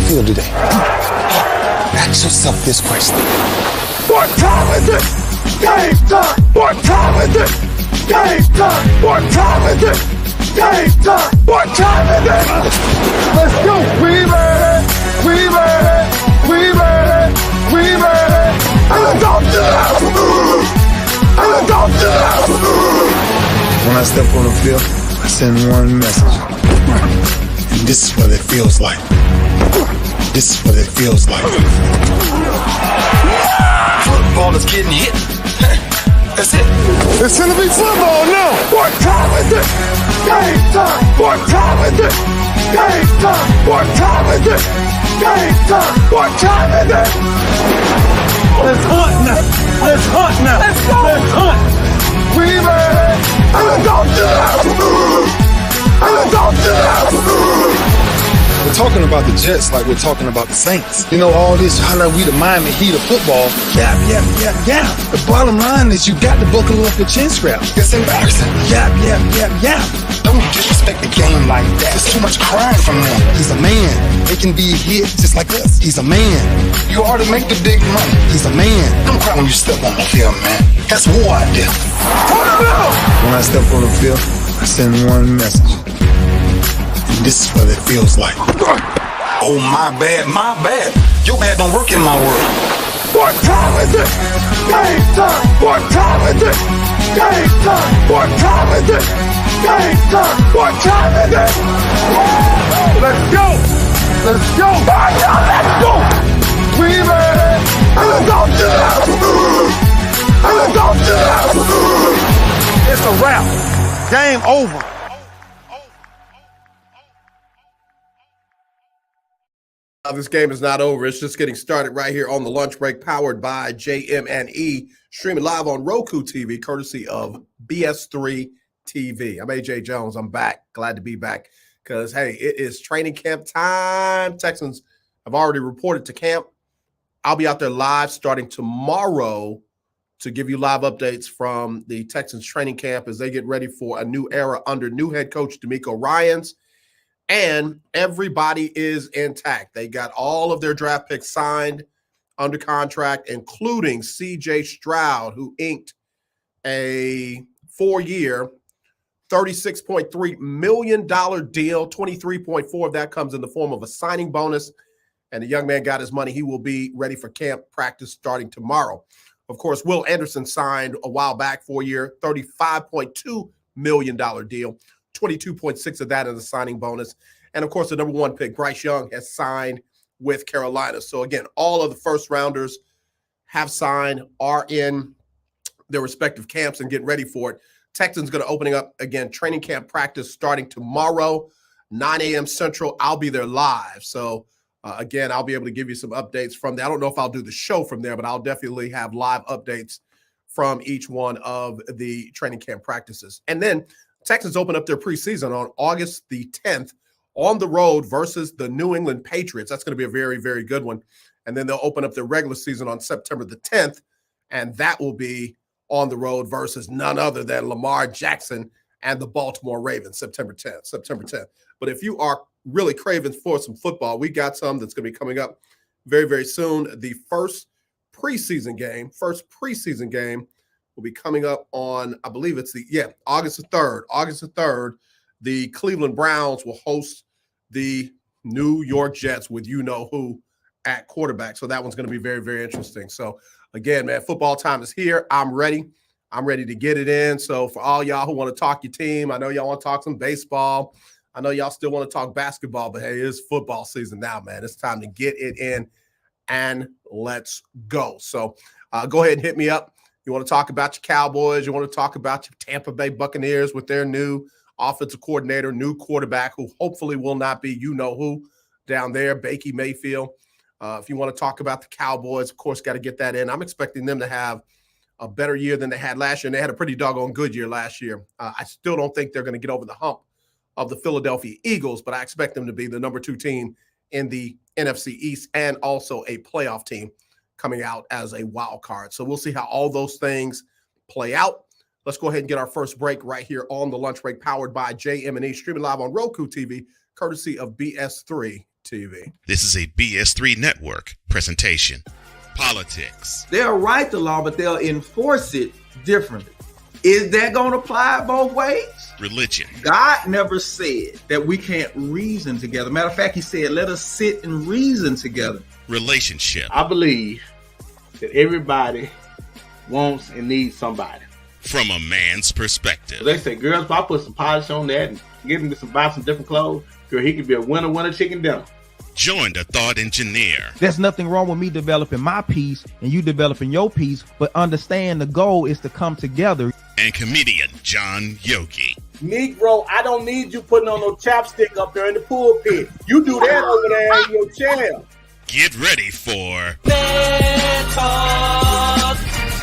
feel today? Ask yourself this question. What time is it? Game time! What time is it? Game time! What time is it? Game time! What time is it? Let's go! We made it! We made it! We made it! We made it! And let's go to that! And let's go to that! When I step on the field, I send one message. And this is what it feels like. This is what it feels like. Football is getting hit. That's it. It's gonna be football now. What time is it? Game time. What time is it? Game time. What time is it? Game time. What time is it? Let's hunt now. Let's hunt now. Let's go. Let's hunt. We made it. And let's go to that. And let's go to that. We're talking about the Jets like we're talking about the Saints. You know, all this holler, we the Miami Heat of football. Yeah. The bottom line is you got to buckle up your chin strap. It's embarrassing. Yeah. Don't disrespect the game like that. There's too much crying from them. He's a man. They can be hit just like us. He's a man. You already make the big money. He's a man. Don't cry when you step on the field, man. That's war out there. When I step on the field, I send one message. And this is what it feels like. Oh, my bad. Your bad don't work in my world. What time is it? Game time. What time is it? Game time. What time is it? Game time. What time is it? Let's go. Let's go. Let's go. We made it. And let's go to that. And let's go to that. It's a wrap. Game over. This game is not over. It's just getting started right here on the lunch break, powered by JM&E, streaming live on Roku TV, courtesy of BS3 TV. I'm AJ Jones. I'm back. Glad to be back because, hey, it is training camp time. Texans have already reported to camp. I'll be out there live starting tomorrow to give you live updates from the Texans training camp as they get ready for a new era under new head coach DeMeco Ryans. And everybody is intact. They got all of their draft picks signed under contract, including C.J. Stroud, who inked a 4-year, $36.3 million deal. 23.4 of that comes in the form of a signing bonus. And the young man got his money. He will be ready for camp practice starting tomorrow. Of course, Will Anderson signed a while back, 4-year, $35.2 million deal. 22.6 of that as a signing bonus. And, of course, the number 1 pick, Bryce Young, has signed with Carolina. So, again, all of the first-rounders have signed, are in their respective camps and getting ready for it. Texans going to opening up, again, training camp practice starting tomorrow, 9 a.m. Central. I'll be there live. So, again, I'll be able to give you some updates from there. I don't know if I'll do the show from there, but I'll definitely have live updates from each one of the training camp practices. And then Texans open up their preseason on August the 10th on the road versus the New England Patriots. That's going to be a very, very good one. And then they'll open up their regular season on September the 10th, and that will be on the road versus none other than Lamar Jackson and the Baltimore Ravens, September 10th. But if you are really craving for some football, we got some that's going to be coming up very, very soon. The first preseason game will be coming up on, I believe it's August the 3rd. August the 3rd, the Cleveland Browns will host the New York Jets with you-know-who at quarterback. So that one's going to be very, very interesting. So, again, man, football time is here. I'm ready. I'm ready to get it in. So for all y'all who want to talk your team, I know y'all want to talk some baseball. I know y'all still want to talk basketball, but, hey, it's football season now, man. It's time to get it in and let's go. So go ahead and hit me up. You want to talk about your Cowboys. You want to talk about your Tampa Bay Buccaneers with their new offensive coordinator, new quarterback who hopefully will not be you-know-who down there, Baker Mayfield. If you want to talk about the Cowboys, of course, got to get that in. I'm expecting them to have a better year than they had last year, and they had a pretty doggone good year last year. I still don't think they're going to get over the hump of the Philadelphia Eagles, but I expect them to be the number 2 team in the NFC East and also a playoff team coming out as a wild card. So we'll see how all those things play out. Let's go ahead and get our first break right here on the lunch break, powered by JM&E, streaming live on Roku TV, courtesy of BS3 TV. This is a BS3 network presentation. Politics. They'll write the law, but they'll enforce it differently. Is that going to apply both ways? Religion. God never said that we can't reason together. Matter of fact, he said, let us sit and reason together. Relationship. I believe that everybody wants and needs somebody. From a man's perspective. They say, girls, if I put some polish on that and get him to buy some different clothes, girl, he could be a winner chicken dinner. Join the thought engineer. There's nothing wrong with me developing my piece and you developing your piece, but understand the goal is to come together. And comedian John Yogi. Negro, I don't need you putting on no chapstick up there in the pulpit. You do that over there in your chair. Get ready for Man Talk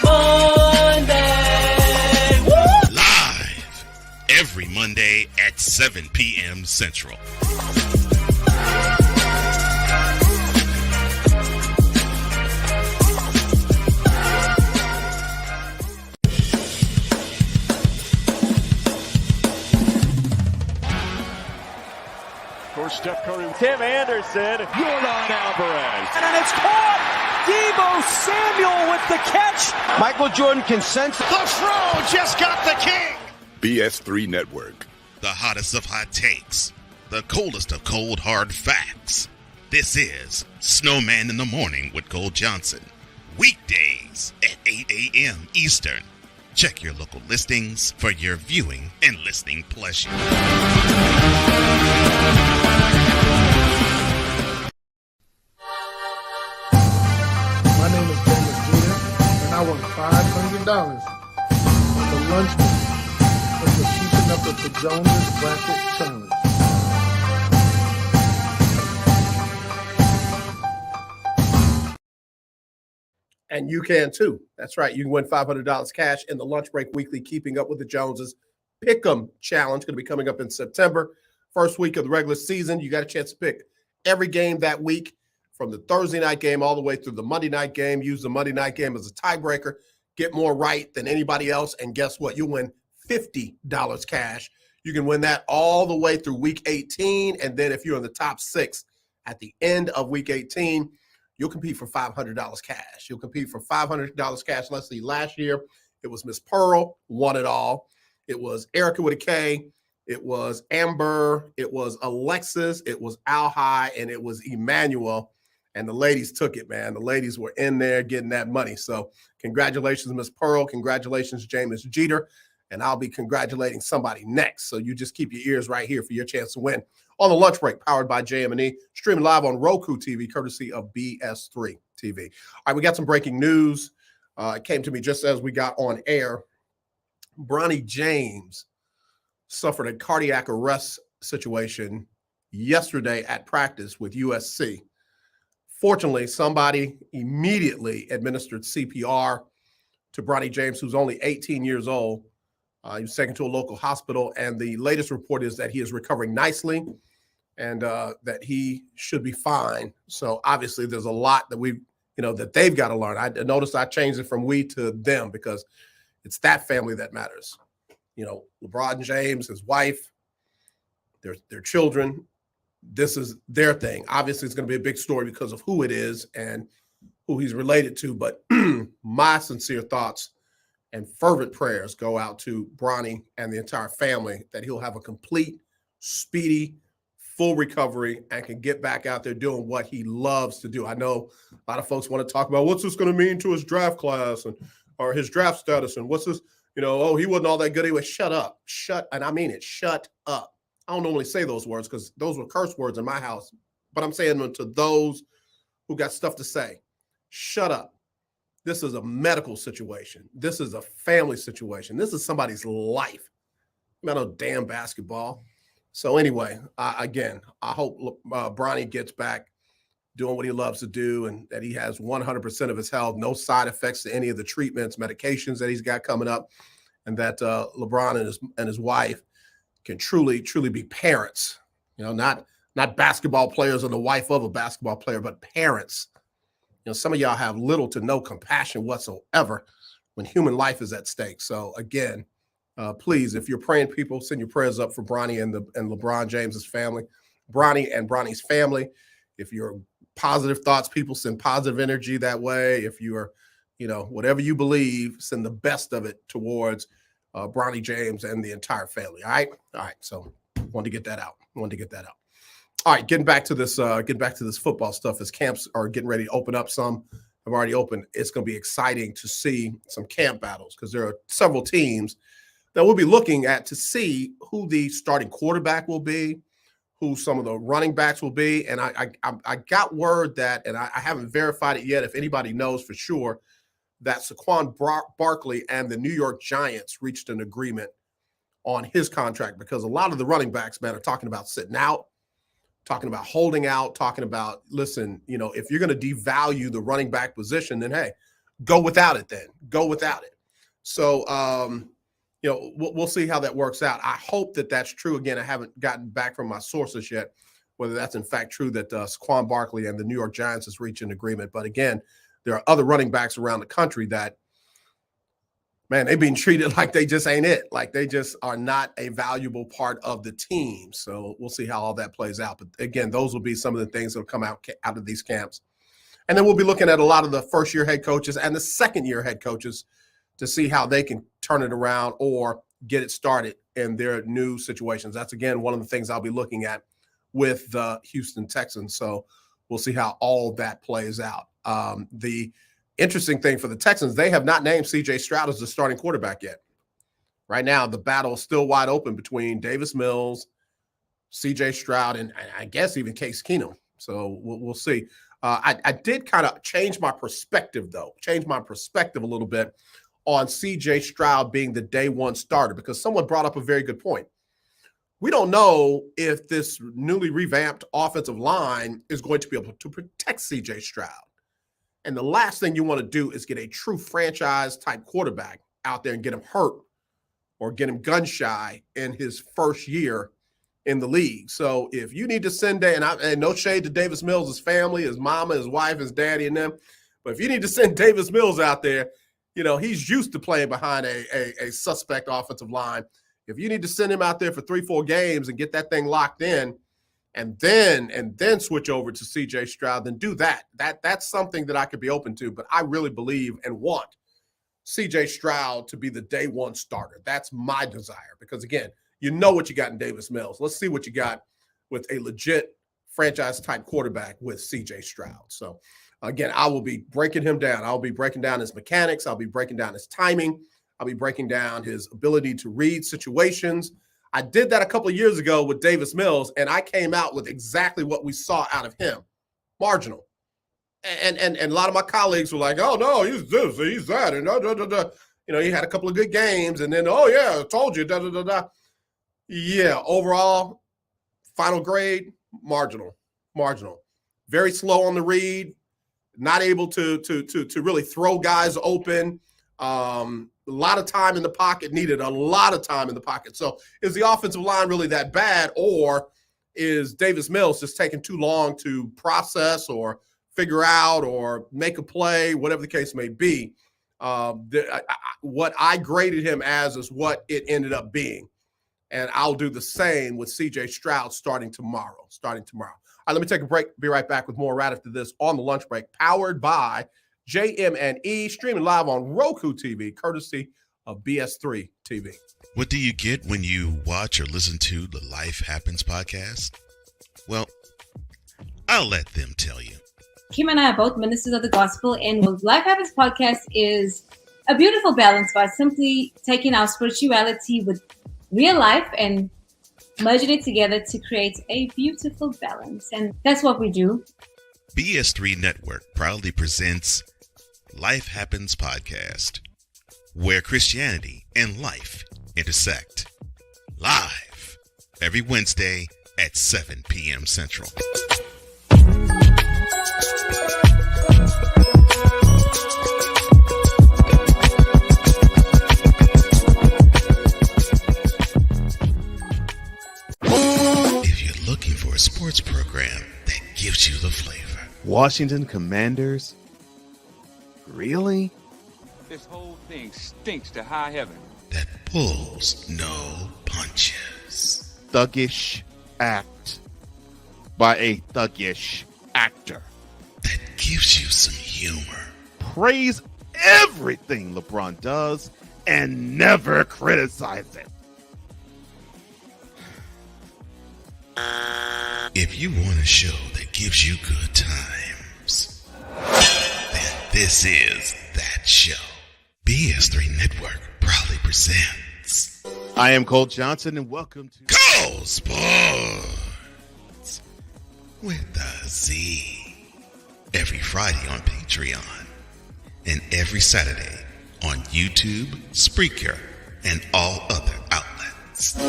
Monday. Woo! Live every Monday at 7 p.m. Central. Steph Curry, Tim Anderson, Jordan Alvarez. And it's caught. Debo Samuel with the catch. Michael Jordan can sense. The Fro just got the king. BS3 Network. The hottest of hot takes. The coldest of cold hard facts. This is Snowman in the Morning with Cole Johnson. Weekdays at 8 a.m. Eastern. Check your local listings for your viewing and listening pleasure. My name is JM&E, and I won $500 on the lunch break for keeping up with the Jonas Bracket Challenge. And you can too. That's right. You can win $500 cash in the Lunch Break Weekly Keeping Up with the Joneses Pick'em Challenge. Going to be coming up in September. First week of the regular season. You got a chance to pick every game that week, from the Thursday night game all the way through the Monday night game. Use the Monday night game as a tiebreaker. Get more right than anybody else. And guess what? You'll win $50 cash. You can win that all the way through week 18. And then if you're in the top 6 at the end of week 18, you'll compete for $500 cash. You'll compete for $500 cash. Let's see, last year it was Miss Pearl, won it all. It was Erica with a K. It was Amber. It was Alexis. It was Alhai. And it was Emmanuel. And the ladies took it, man. The ladies were in there getting that money. So congratulations, Miss Pearl. Congratulations, James Jeter. And I'll be congratulating somebody next. So you just keep your ears right here for your chance to win on the Lunch Break, powered by JM&E, streaming live on Roku TV, courtesy of BS3 TV. All right, we got some breaking news. It came to me just as we got on air. Bronny James suffered a cardiac arrest situation yesterday at practice with USC. Fortunately, somebody immediately administered CPR to Bronny James, who's only 18 years old. He was taken to a local hospital, and the latest report is that he is recovering nicely and that he should be fine. So obviously there's a lot that that they've got to learn. I noticed I changed it from we to them because it's that family that matters. LeBron James, his wife, their children, this is their thing. Obviously it's going to be a big story because of who it is and who he's related to, but my sincere thoughts and fervent prayers go out to Bronny and the entire family that he'll have a complete, speedy, full recovery and can get back out there doing what he loves to do. I know a lot of folks want to talk about what's this going to mean to his draft class or his draft status and what's this, he wasn't all that good anyway. Shut up. And I mean it. Shut up. I don't normally say those words because those were curse words in my house, but I'm saying them to those who got stuff to say. Shut up. This is a medical situation. This is a family situation. This is somebody's life. Not no damn basketball. So anyway, I hope Bronny gets back doing what he loves to do and that he has 100% of his health, no side effects to any of the treatments, medications that he's got coming up, and that LeBron and his wife can truly, truly be parents. Not basketball players or the wife of a basketball player, but parents. Some of y'all have little to no compassion whatsoever when human life is at stake. So again, please, if you're praying people, send your prayers up for Bronny and LeBron James's family. Bronny and Bronny's family. If you're positive thoughts, people send positive energy that way. If you are, whatever you believe, send the best of it towards Bronny James and the entire family. All right. So wanted to get that out. All right. Getting back to this football stuff as camps are getting ready to open up. Some have already opened. It's going to be exciting to see some camp battles because there are several teams that we'll be looking at to see who the starting quarterback will be, who some of the running backs will be. And I got word that, and I haven't verified it yet, if anybody knows for sure, that Saquon Barkley and the New York Giants reached an agreement on his contract, because a lot of the running backs, man, are talking about sitting out, talking about holding out, talking about, listen, if you're going to devalue the running back position, then, hey, go without it then. Go without it. So, we'll see how that works out. I hope that that's true. Again, I haven't gotten back from my sources yet, whether that's in fact true that Saquon Barkley and the New York Giants has reached an agreement. But again, there are other running backs around the country that, man, they've been treated like they just ain't it. Like they just are not a valuable part of the team. So we'll see how all that plays out. But again, those will be some of the things that will come out of these camps. And then we'll be looking at a lot of the first-year head coaches and the second-year head coaches to see how they can turn it around or get it started in their new situations. That's, again, one of the things I'll be looking at with the Houston Texans. So we'll see how all that plays out. The interesting thing for the Texans, they have not named C.J. Stroud as the starting quarterback yet. Right now, the battle is still wide open between Davis Mills, C.J. Stroud, and I guess even Case Keenum. So we'll see. I did kind of change my perspective a little bit on C.J. Stroud being the day one starter, because someone brought up a very good point. We don't know if this newly revamped offensive line is going to be able to protect C.J. Stroud. And the last thing you want to do is get a true franchise-type quarterback out there and get him hurt or get him gun-shy in his first year in the league. So if you need to send, and no shade to Davis Mills' family, his mama, his wife, his daddy, and them, but if you need to send Davis Mills out there, he's used to playing behind a suspect offensive line. If you need to send him out there for 3-4 games and get that thing locked in, and then switch over to C.J. Stroud, then do that. That's something that I could be open to. But I really believe and want C.J. Stroud to be the day one starter. That's my desire, because again, you know what you got in Davis Mills. Let's see what you got with a legit franchise-type quarterback with C.J. Stroud. So, again, I will be breaking him down. I'll be breaking down his mechanics. I'll be breaking down his timing. I'll be breaking down his ability to read situations. I did that a couple of years ago with Davis Mills, and I came out with exactly what we saw out of him, marginal. And a lot of my colleagues were like, oh, no, he's this, he's that, and he had a couple of good games, and then, oh, yeah, I told you, Yeah, overall, final grade, marginal. Very slow on the read, not able to really throw guys open. A lot of time in the pocket, needed a lot of time in the pocket. So is the offensive line really that bad, or is Davis Mills just taking too long to process or figure out or make a play, whatever the case may be? What I graded him as is what it ended up being. And I'll do the same with C.J. Stroud starting tomorrow. All right, let me take a break. Be right back with more right after this on the lunch break, powered by JM&E, streaming live on Roku TV, courtesy of BS3 TV. What do you get when you watch or listen to the Life Happens podcast? Well, I'll let them tell you. Kim and I are both ministers of the gospel, and what Life Happens podcast is a beautiful balance by simply taking our spirituality with real life and merging it together to create a beautiful balance. And that's what we do. BS3 Network proudly presents Life Happens podcast, where Christianity and life intersect. Live every Wednesday at 7 p.m. Central. If you're looking for a sports program that gives you the flavor. Washington Commanders? Really? This whole thing stinks to high heaven. That pulls no punches. Thuggish act. by a thuggish actor. That gives you some humor. Praise everything LeBron does and never criticize it. If you want a show that gives you good times, then this is that show. BS3 Network proudly presents. I am Cole Johnson, and welcome to Cole Sports with a Z. Every Friday on Patreon and every Saturday on YouTube, Spreaker, and all other outlets. When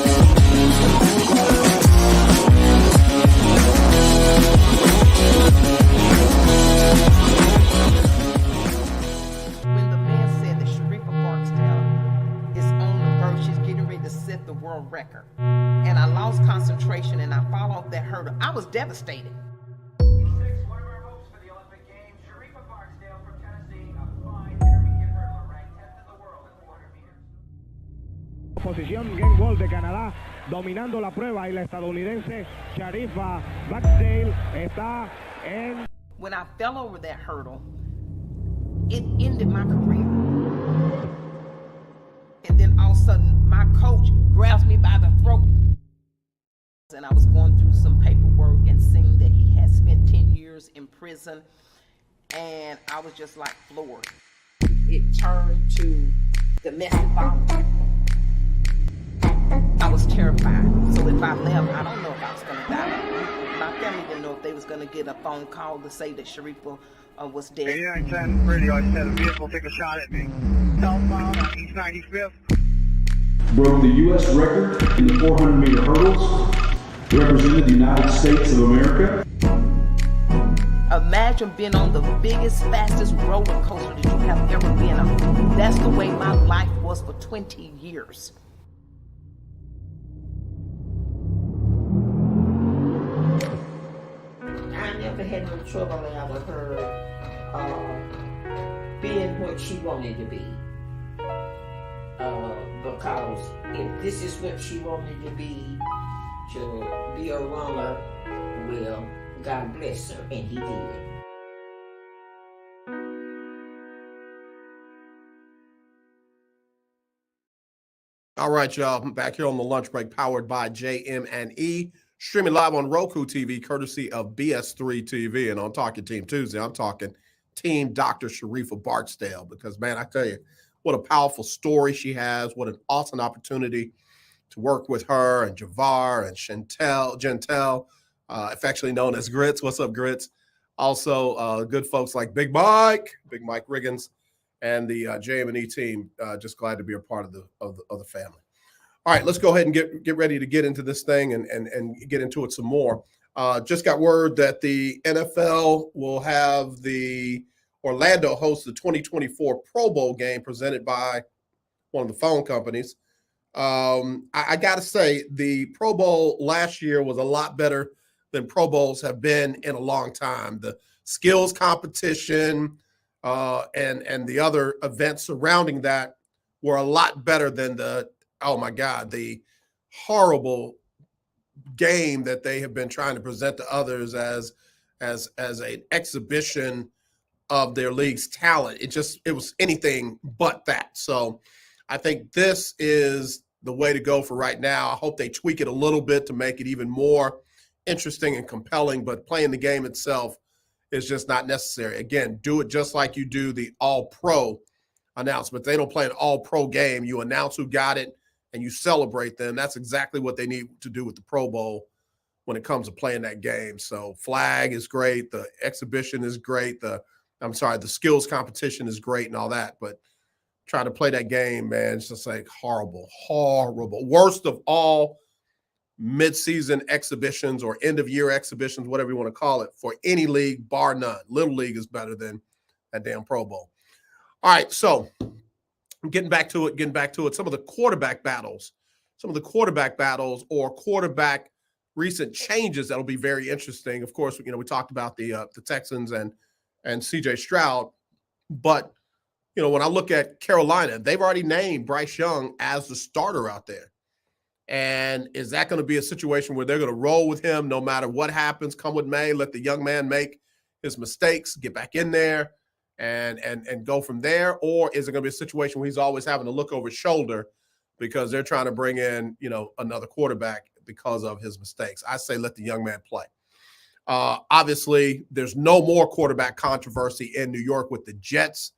the man said that Sharifa Barksdale is on the verge, she's getting ready to set the world record. And I lost concentration and I fall off that hurdle. I was devastated. Posición game ball de Canadá, dominando la prueba y la estadounidense Sharifa Barksdale está en. When I fell over that hurdle, it ended my career. And then all of a sudden, my coach grabs me by the throat. And I was going through some paperwork and seeing that he had spent 10 years in prison. And I was just like floored. It turned to domestic violence. I was terrified. So if I left, I don't know if I was going to die. My family didn't know if they was going to get a phone call to say that Sharifa was dead. 8910 radio, I said a vehicle took a shot at me. Southbound on East 95th. Broke the U.S. record in the 400-meter hurdles. Represented the United States of America. Imagine being on the biggest, fastest roller coaster that you have ever been on. That's the way my life was for 20 years. I never had no trouble out with her being what she wanted to be. Because if this is what she wanted to be a runner, well, God bless her, and he did. All right, y'all. I'm back here on the lunch break, powered by JM&E. Streaming live on Roku TV, courtesy of BS3 TV. And on Talking Team Tuesday, I'm talking Team Dr. Sharifa Barksdale. Because, man, I tell you, what a powerful story she has. What an awesome opportunity to work with her and Javar and Gentel, affectionately known as Grits. What's up, Grits? Also, good folks like Big Mike Riggins, and the JM&E team. Just glad to be a part of the family. All right, let's go ahead and get ready to get into this thing and get into it some more. Just got word that the NFL will have the Orlando host the 2024 Pro Bowl game presented by one of the phone companies. I got to say, the Pro Bowl last year was a lot better than Pro Bowls have been in a long time. The skills competition and the other events surrounding that were a lot better than the horrible game that they have been trying to present to others as an exhibition of their league's talent. It was anything but that. So I think this is the way to go for right now. I hope they tweak it a little bit to make it even more interesting and compelling, but playing the game itself is just not necessary. Again, do it just like you do the All-Pro announcement. They don't play an All-Pro game. You announce who got it and you celebrate them. That's exactly what they need to do with the Pro Bowl when it comes to playing that game. So flag is great. The exhibition is great. The skills competition is great and all that, but trying to play that game, man, it's just like horrible. Worst of all mid-season exhibitions or end-of-year exhibitions, whatever you want to call it, for any league, bar none. Little League is better than that damn Pro Bowl. All right, so getting back to it. Some of the quarterback battles or quarterback recent changes that'll be very interesting. Of course, we talked about the Texans and CJ Stroud, but when I look at Carolina, they've already named Bryce Young as the starter out there. And is that going to be a situation where they're going to roll with him no matter what happens, come what may, let the young man make his mistakes, get back in there and go from there? Or is it going to be a situation where he's always having to look over his shoulder because they're trying to bring in, another quarterback because of his mistakes? I say let the young man play. Obviously, there's no more quarterback controversy in New York with the Jets.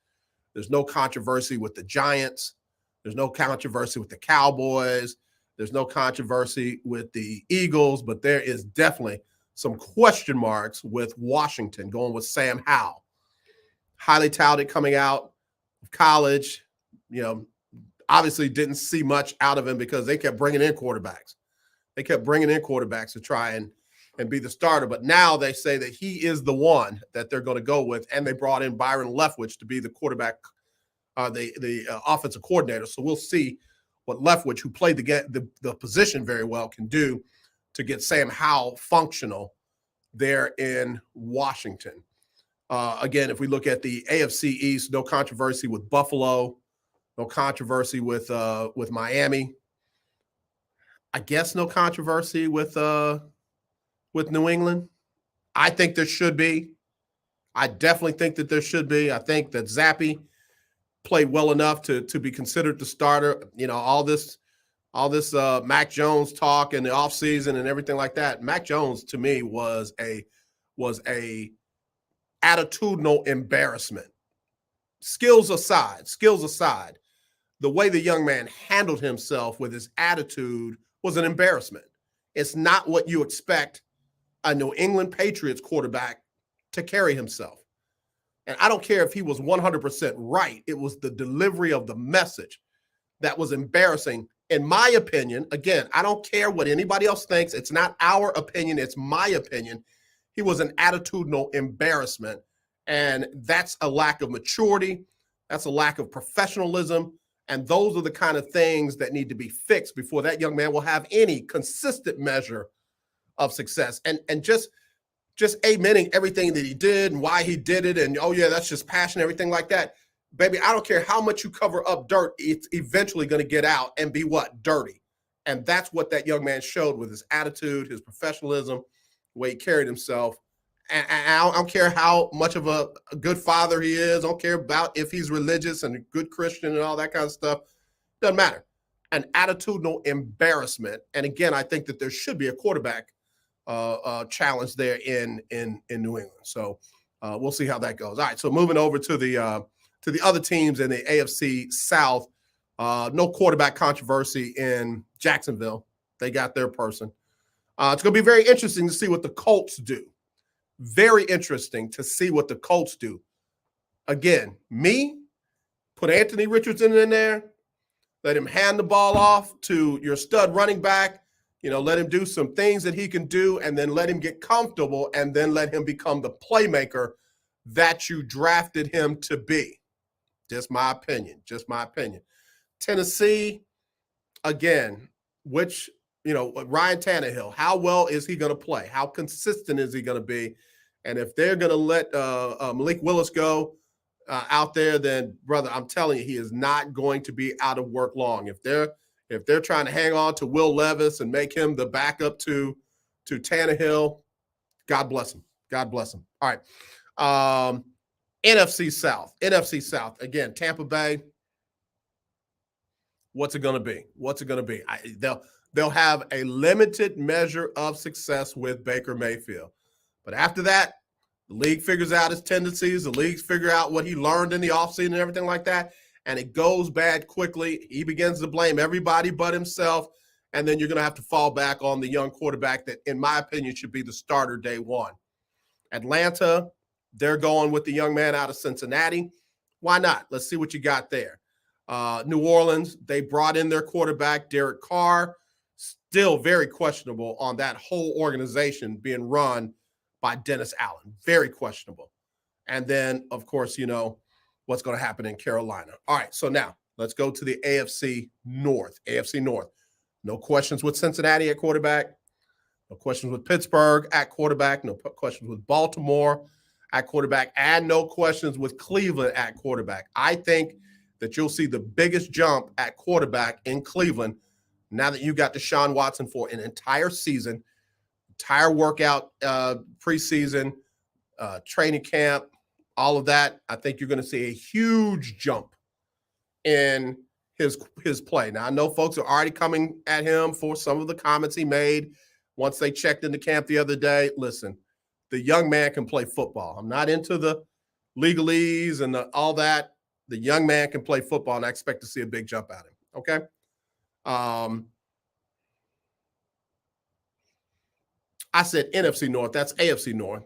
There's no controversy with the Giants. There's no controversy with the Cowboys. There's no controversy with the Eagles, but there is definitely some question marks with Washington going with Sam Howell. Highly touted coming out of college. Obviously didn't see much out of him because they kept bringing in quarterbacks. They kept bringing in quarterbacks to try and be the starter. But now they say that he is the one that they're going to go with, and they brought in Byron Leftwich to be the quarterback, the offensive coordinator. So we'll see what Leftwich, who played the position very well, can do to get Sam Howell functional there in Washington. Again, if we look at the AFC East, no controversy with Buffalo, no controversy with Miami. I guess no controversy with New England. I think there should be. I definitely think that there should be. I think that Zappe played well enough to be considered the starter. All this Mac Jones talk in the offseason and everything like that. Mac Jones to me was a attitudinal embarrassment. Skills aside, the way the young man handled himself with his attitude was an embarrassment. It's not what you expect a New England Patriots quarterback to carry himself. And I don't care if he was 100% right. It was the delivery of the message that was embarrassing. In my opinion, again, I don't care what anybody else thinks. It's not our opinion. It's my opinion. He was an attitudinal embarrassment. And that's a lack of maturity. That's a lack of professionalism. And those are the kind of things that need to be fixed before that young man will have any consistent measure of success. And just amening everything that he did and why he did it. And, oh, yeah, that's just passion, everything like that. Baby, I don't care how much you cover up dirt. It's eventually going to get out and be what? Dirty. And that's what that young man showed with his attitude, his professionalism, the way he carried himself. And I don't care how much of a good father he is. I don't care about if he's religious and a good Christian and all that kind of stuff. Doesn't matter. An attitudinal embarrassment. And again, I think that there should be a quarterback challenge there in New England. So we'll see how that goes. All right. So moving over to the other teams in the AFC South, no quarterback controversy in Jacksonville. They got their person. It's going to be very interesting to see what the Colts do. Very interesting to see what the Colts do. Again, put Anthony Richardson in there, let him hand the ball off to your stud running back, let him do some things that he can do, and then let him get comfortable, and then let him become the playmaker that you drafted him to be. Just my opinion. Tennessee, again, Ryan Tannehill, how well is he going to play? How consistent is he going to be? And if they're going to let Malik Willis go out there, then, brother, I'm telling you, he is not going to be out of work long. If they're trying to hang on to Will Levis and make him the backup to Tannehill, God bless him. God bless him. All right. NFC South. Again, Tampa Bay. What's it going to be? They'll have a limited measure of success with Baker Mayfield. But after that, the league figures out his tendencies. The leagues figure out what he learned in the offseason and everything like that. And it goes bad quickly. He begins to blame everybody but himself. And then you're going to have to fall back on the young quarterback that, in my opinion, should be the starter day one. Atlanta, they're going with the young man out of Cincinnati. Why not? Let's see what you got there. New Orleans, they brought in their quarterback, Derek Carr. Still very questionable on that whole organization being run by Dennis Allen. Very questionable. And then, of course, what's going to happen in Carolina. All right, so now let's go to the AFC North. No questions with Cincinnati at quarterback. No questions with Pittsburgh at quarterback. No questions with Baltimore at quarterback. And no questions with Cleveland at quarterback. I think that you'll see the biggest jump at quarterback in Cleveland now that you got Deshaun Watson for an entire season, entire workout, preseason, training camp, all of that, I think you're going to see a huge jump in his play. Now, I know folks are already coming at him for some of the comments he made once they checked into camp the other day. Listen, the young man can play football. I'm not into the legalese and all that. The young man can play football, and I expect to see a big jump out of him. Okay. I said NFC North. That's AFC North.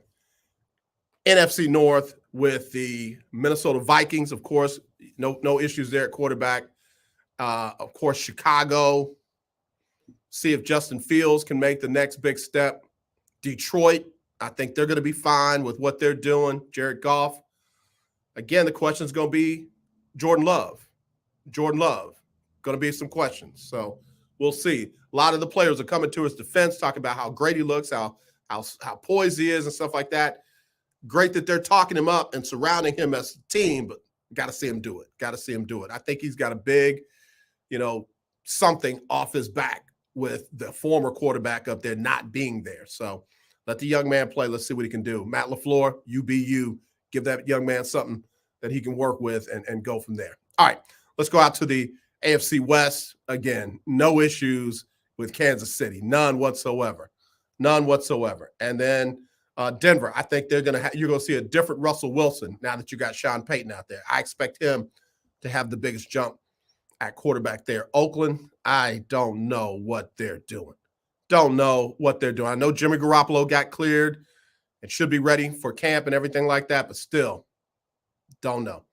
NFC North with the Minnesota Vikings, of course. No issues there at quarterback. Of course, Chicago. See if Justin Fields can make the next big step. Detroit, I think they're going to be fine with what they're doing. Jared Goff. Again, the question is going to be Jordan Love. Jordan Love. Going to be some questions. So we'll see. A lot of the players are coming to his defense, talking about how great he looks, how poised he is and stuff like that. Great that they're talking him up and surrounding him as a team, but got to see him do it. Got to see him do it. I think he's got a big, something off his back with the former quarterback up there not being there. So let the young man play. Let's see what he can do. Matt LaFleur, you be you. Give that young man something that he can work with and go from there. All right, let's go out to the AFC West. Again, no issues with Kansas City. None whatsoever. None whatsoever. And then Denver, I think you're going to see a different Russell Wilson now that you got Sean Payton out there. I expect him to have the biggest jump at quarterback there. Oakland, I don't know what they're doing. Don't know what they're doing. I know Jimmy Garoppolo got cleared and should be ready for camp and everything like that, but still, don't know.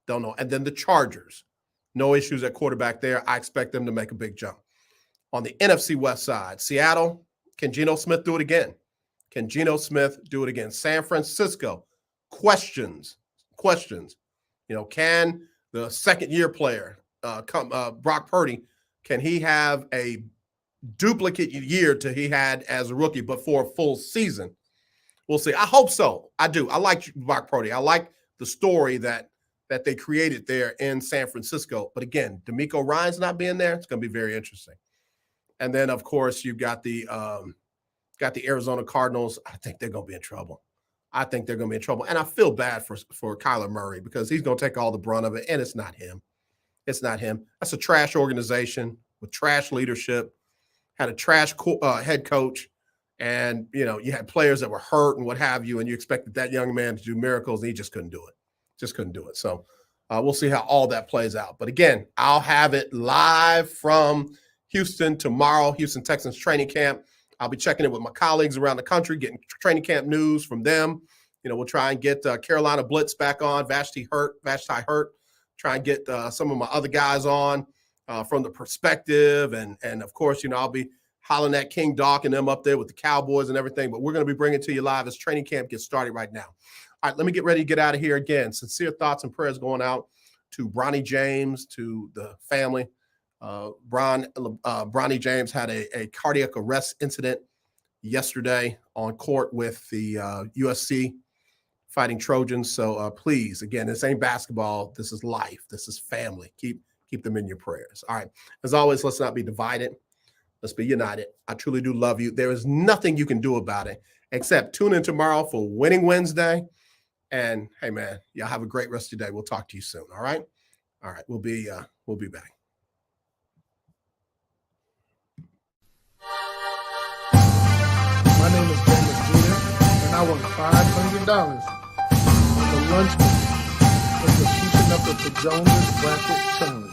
Don't know. And then the Chargers, no issues at quarterback there. I expect them to make a big jump. On the NFC West side, Seattle, can Geno Smith do it again? Can Geno Smith do it again? San Francisco, questions. Can the second-year player, Brock Purdy, can he have a duplicate year to he had as a rookie, but for a full season? We'll see. I hope so. I do. I like Brock Purdy. I like the story that they created there in San Francisco. But again, DeMeco Ryans not being there, it's going to be very interesting. And then, of course, you've got the Arizona Cardinals. I think they're going to be in trouble. And I feel bad for Kyler Murray because he's going to take all the brunt of it, and it's not him. That's a trash organization with trash leadership, had a trash head coach, and, you had players that were hurt and what have you, and you expected that young man to do miracles, and he just couldn't do it. So we'll see how all that plays out. But again, I'll have it live from Houston tomorrow, Houston Texans training camp. I'll be checking in with my colleagues around the country, getting training camp news from them. We'll try and get Carolina Blitz back on, Vashti Hurt, try and get some of my other guys on from the perspective. And of course, I'll be hollering at King Doc and them up there with the Cowboys and everything. But we're going to be bringing it to you live as training camp gets started right now. All right, let me get ready to get out of here again. Sincere thoughts and prayers going out to Bronny James, to the family. Bronny James had a cardiac arrest incident yesterday on court with the USC Fighting Trojans. So please, again, this ain't basketball. This is life. This is family. Keep them in your prayers. All right. As always, let's not be divided. Let's be united. I truly do love you. There is nothing you can do about it except tune in tomorrow for Winning Wednesday. And hey, man, y'all have a great rest of your day. We'll talk to you soon. All right. All right. We'll be back. My name is JM&E, and I won $500 for lunchman for keeping up with the Jonas Bracket Challenge.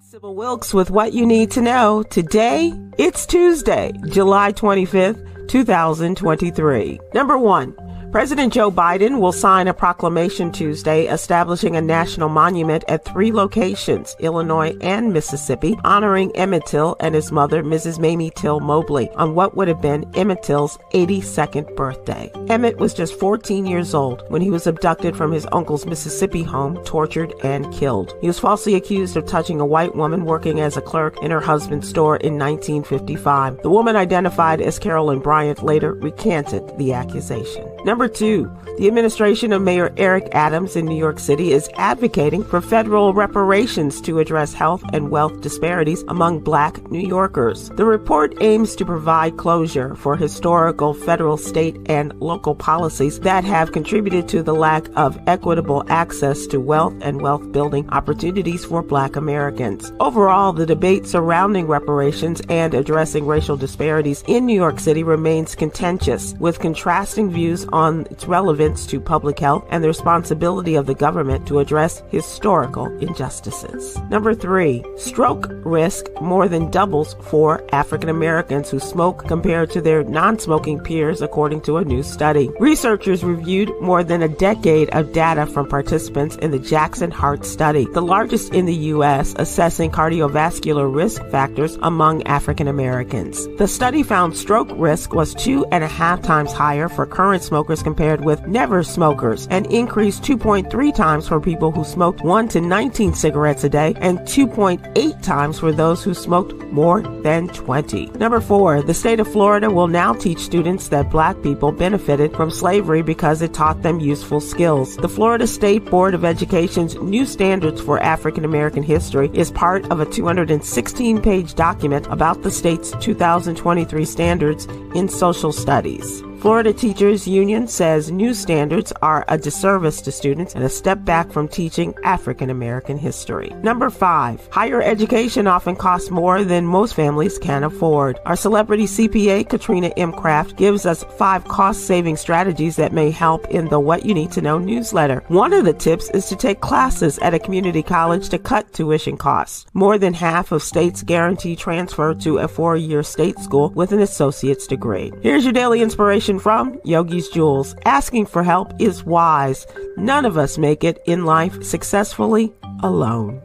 Sybil Wilkes with what you need to know. Today, it's Tuesday, July 25th, 2023. Number 1. President Joe Biden will sign a proclamation Tuesday establishing a national monument at 3 locations, Illinois and Mississippi, honoring Emmett Till and his mother, Mrs. Mamie Till Mobley, on what would have been Emmett Till's 82nd birthday. Emmett was just 14 years old when he was abducted from his uncle's Mississippi home, tortured, and killed. He was falsely accused of touching a white woman working as a clerk in her husband's store in 1955. The woman, identified as Carolyn Bryant, later recanted the accusation. Number 2, the administration of Mayor Eric Adams in New York City is advocating for federal reparations to address health and wealth disparities among Black New Yorkers. The report aims to provide closure for historical federal, state, and local policies that have contributed to the lack of equitable access to wealth and wealth-building opportunities for Black Americans. Overall, the debate surrounding reparations and addressing racial disparities in New York City remains contentious, with contrasting views on its relevance to public health and the responsibility of the government to address historical injustices. Number 3, stroke risk more than doubles for African Americans who smoke compared to their non-smoking peers, according to a new study. Researchers reviewed more than a decade of data from participants in the Jackson Heart Study, the largest in the U.S., assessing cardiovascular risk factors among African Americans. The study found stroke risk was 2.5 times higher for current smokers compared with never smokers, and increased 2.3 times for people who smoked 1 to 19 cigarettes a day, and 2.8 times for those who smoked more than 20. Number 4, the state of Florida will now teach students that Black people benefited from slavery because it taught them useful skills. The Florida State Board of Education's new standards for African American history is part of a 216-page document about the state's 2023 standards in social studies. Florida Teachers Union says new standards are a disservice to students and a step back from teaching African American history. Number 5, higher education often costs more than most families can afford. Our celebrity CPA, Katrina M. Kraft, gives us 5 cost-saving strategies that may help in the What You Need to Know newsletter. One of the tips is to take classes at a community college to cut tuition costs. More than half of states guarantee transfer to a 4-year state school with an associate's degree. Here's your daily inspiration from Yogi's Jewels. Asking for help is wise. None of us make it in life successfully alone.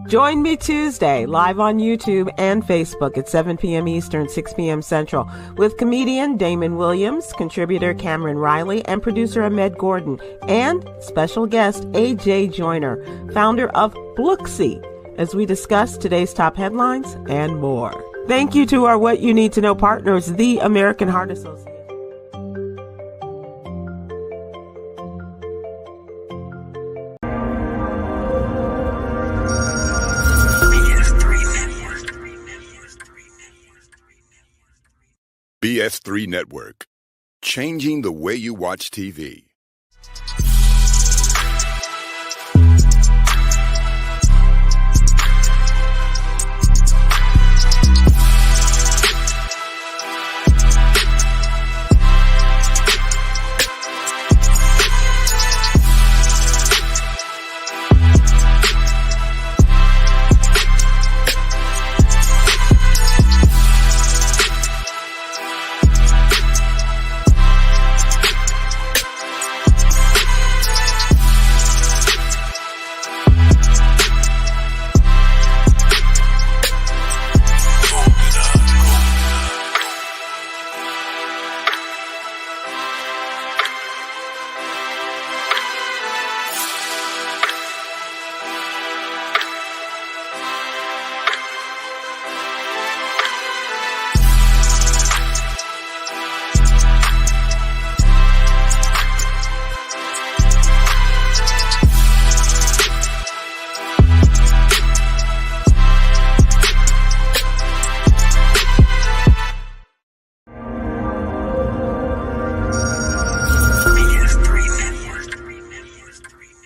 Join me Tuesday live on YouTube and Facebook at 7 p.m. Eastern, 6 p.m. Central with comedian Damon Williams, contributor Cameron Riley, and producer Ahmed Gordon, and special guest AJ Joyner, founder of Blooksy, as we discuss today's top headlines and more. Thank you to our What You Need to Know partners, the American Heart Association. BS3 Network, changing the way you watch TV.